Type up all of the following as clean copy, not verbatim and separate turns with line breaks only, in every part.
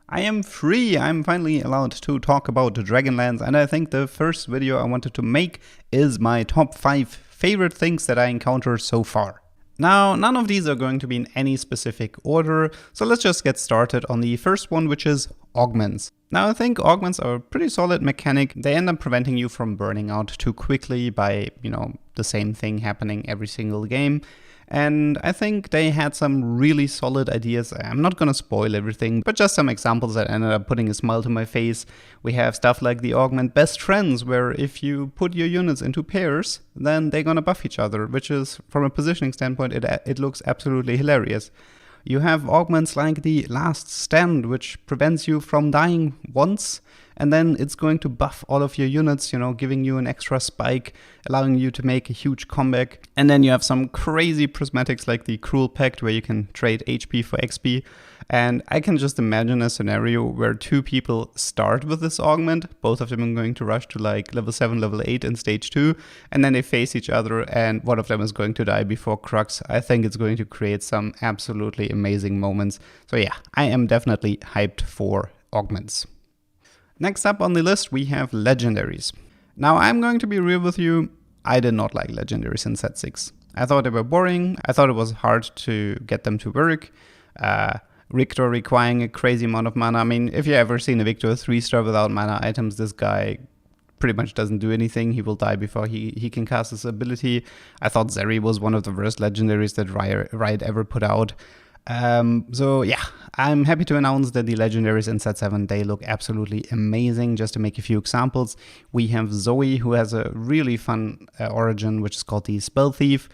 I am free! I'm finally allowed to talk about Dragonlands, and I think the first video I wanted to make is my top 5 favorite things that I encountered so far. Now, none of these are going to be in any specific order, so let's just get started on the first one, which is Augments. Now, I think Augments are a pretty solid mechanic. They end up preventing you from burning out too quickly by, the same thing happening every single game. And I think they had some really solid ideas. I'm not gonna spoil everything, but just some examples that ended up putting a smile to my face. We have stuff like the augment best friends, where if you put your units into pairs, then they're gonna buff each other, which is, from a positioning standpoint, it looks absolutely hilarious. You have augments like the last stand, which prevents you from dying once, and then it's going to buff all of your units, giving you an extra spike, allowing you to make a huge comeback. And then you have some crazy prismatics like the Cruel Pact, where you can trade HP for XP. And I can just imagine a scenario where two people start with this augment, both of them are going to rush to like level 7, level 8 in stage 2, and then they face each other and one of them is going to die before Crux. I think it's going to create some absolutely amazing moments. So yeah, I am definitely hyped for augments. Next up on the list, we have Legendaries. Now, I'm going to be real with you, I did not like Legendaries in set 6. I thought they were boring, I thought it was hard to get them to work. Victor requiring a crazy amount of mana. I mean, if you ever seen a Victor 3-star without mana items, this guy pretty much doesn't do anything. He will die before he can cast his ability. I thought Zeri was one of the worst Legendaries that Riot ever put out. So yeah, I'm happy to announce that the Legendaries in set 7, they look absolutely amazing. Just to make a few examples, we have Zoe, who has a really fun origin, which is called the Spell Thief.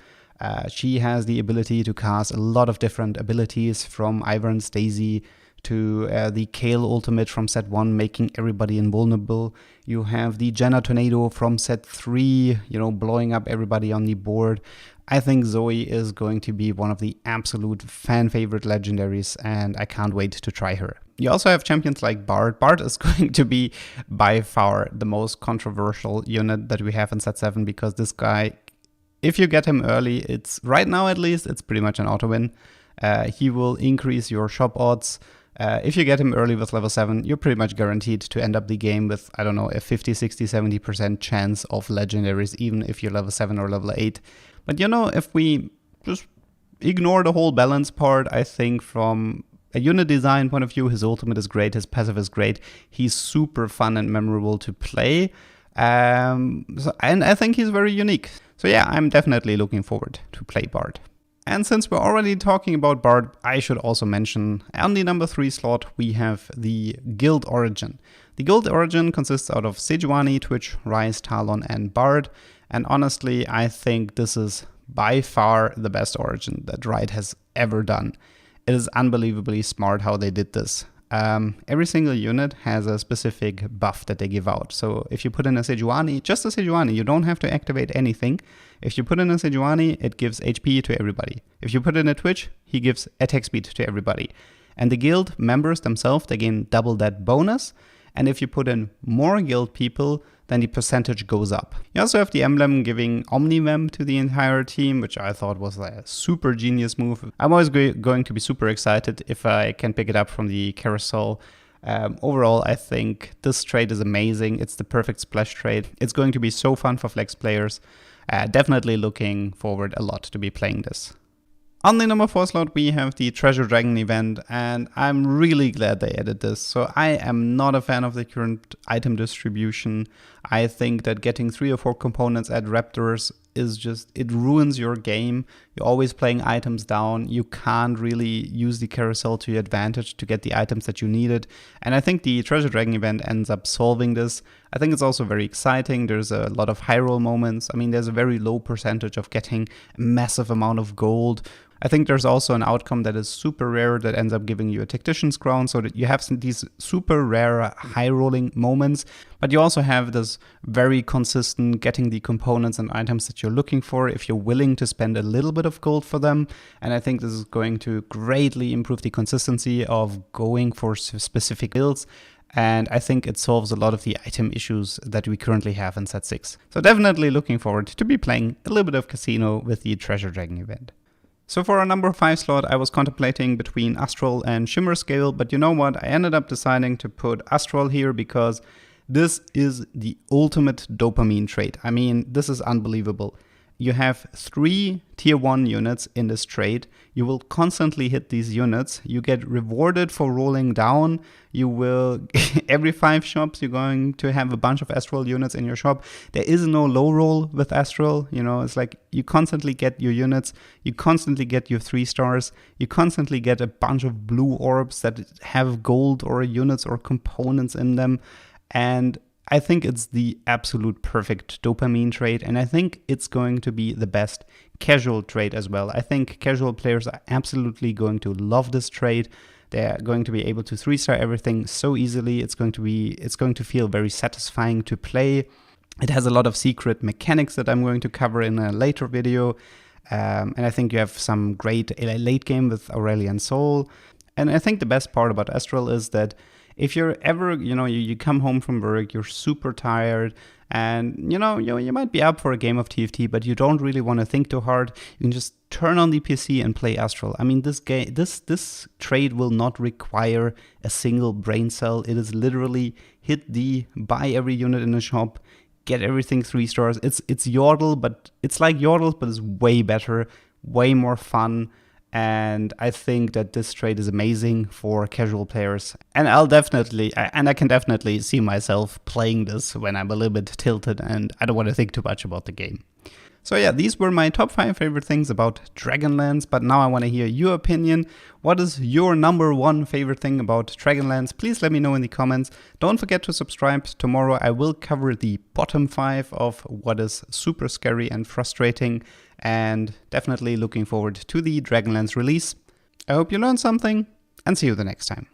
She has the ability to cast a lot of different abilities, from Ivern Stacy to the Kale ultimate from set 1, making everybody invulnerable. You have the Jenna Tornado from set 3, blowing up everybody on the board. I think Zoe is going to be one of the absolute fan favorite legendaries, and I can't wait to try her. You also have champions like Bard. Bard is going to be by far the most controversial unit that we have in set 7, because this guy, if you get him early, it's right now at least, it's pretty much an auto win. He will increase your shop odds. If you get him early with level 7, you're pretty much guaranteed to end up the game with, I don't know, a 50, 60, 70% chance of legendaries, even if you're level 7 or level 8. But if we just ignore the whole balance part, I think from a unit design point of view, his ultimate is great, his passive is great. He's super fun and memorable to play. And I think he's very unique. So yeah, I'm definitely looking forward to play Bard. And since we're already talking about Bard, I should also mention on the number 3 slot, we have the Guild Origin. The Guild Origin consists out of Sejuani, Twitch, Ryze, Talon, and Bard. And honestly, I think this is by far the best origin that Riot has ever done. It is unbelievably smart how they did this. Every single unit has a specific buff that they give out. So if you put in a Sejuani, just a Sejuani, you don't have to activate anything. If you put in a Sejuani, it gives HP to everybody. If you put in a Twitch, he gives attack speed to everybody. And the guild members themselves, they gain double that bonus. And if you put in more guild people, then the percentage goes up. You also have the emblem giving Omnivem to the entire team, which I thought was a super genius move. I'm always going to be super excited if I can pick it up from the carousel. Overall, I think this trade is amazing. It's the perfect splash trade. It's going to be so fun for flex players. Definitely looking forward a lot to be playing this. On the number 4 slot, we have the Treasure Dragon event, and I'm really glad they added this. So I am not a fan of the current item distribution. I think that getting 3 or 4 components at Raptors is just, it ruins your game. You're always playing items down. You can't really use the carousel to your advantage to get the items that you needed. And I think the Treasure Dragon event ends up solving this. I think it's also very exciting. There's a lot of high roll moments. I mean, there's a very low percentage of getting a massive amount of gold. I think there's also an outcome that is super rare that ends up giving you a Tactician's Crown, so that you have these super rare high rolling moments, but you also have this very consistent getting the components and items that you're looking for if you're willing to spend a little bit of gold for them. And I think this is going to greatly improve the consistency of going for specific builds. And I think it solves a lot of the item issues that we currently have in set 6. So definitely looking forward to be playing a little bit of Casino with the Treasure Dragon event. So for our number 5 slot, I was contemplating between Astral and Shimmer Scale, but you know what? I ended up deciding to put Astral here because this is the ultimate dopamine trait. I mean, this is unbelievable. You have 3 tier 1 units in this trade. You will constantly hit these units. You get rewarded for rolling down. You will, every 5 shops, you're going to have a bunch of Astral units in your shop. There is no low roll with Astral. You know, it's like you constantly get your units. You constantly get your 3 stars. You constantly get a bunch of blue orbs that have gold or units or components in them. And I think it's the absolute perfect dopamine trade, and I think it's going to be the best casual trade as well. I think casual players are absolutely going to love this trade. They're going to be able to 3-star everything so easily. It's going to feel very satisfying to play. It has a lot of secret mechanics that I'm going to cover in a later video. And I think you have some great late game with Aurelian Soul. And I think the best part about Astral is that if you're ever, you come home from work, you're super tired, and you might be up for a game of TFT, but you don't really want to think too hard, you can just turn on the PC and play Astral. I mean, this trade will not require a single brain cell. It is literally hit D, buy every unit in the shop, get everything 3 stars. It's Yordle, but it's like Yordle, but it's way better, way more fun. And I think that this trade is amazing for casual players. And I can definitely see myself playing this when I'm a little bit tilted and I don't want to think too much about the game. So yeah, these were my top 5 favorite things about Dragonlands, but now I want to hear your opinion. What is your number 1 favorite thing about Dragonlands? Please let me know in the comments. Don't forget to subscribe. Tomorrow I will cover the bottom 5 of what is super scary and frustrating, and definitely looking forward to the Dragonlands release. I hope you learned something, and see you the next time.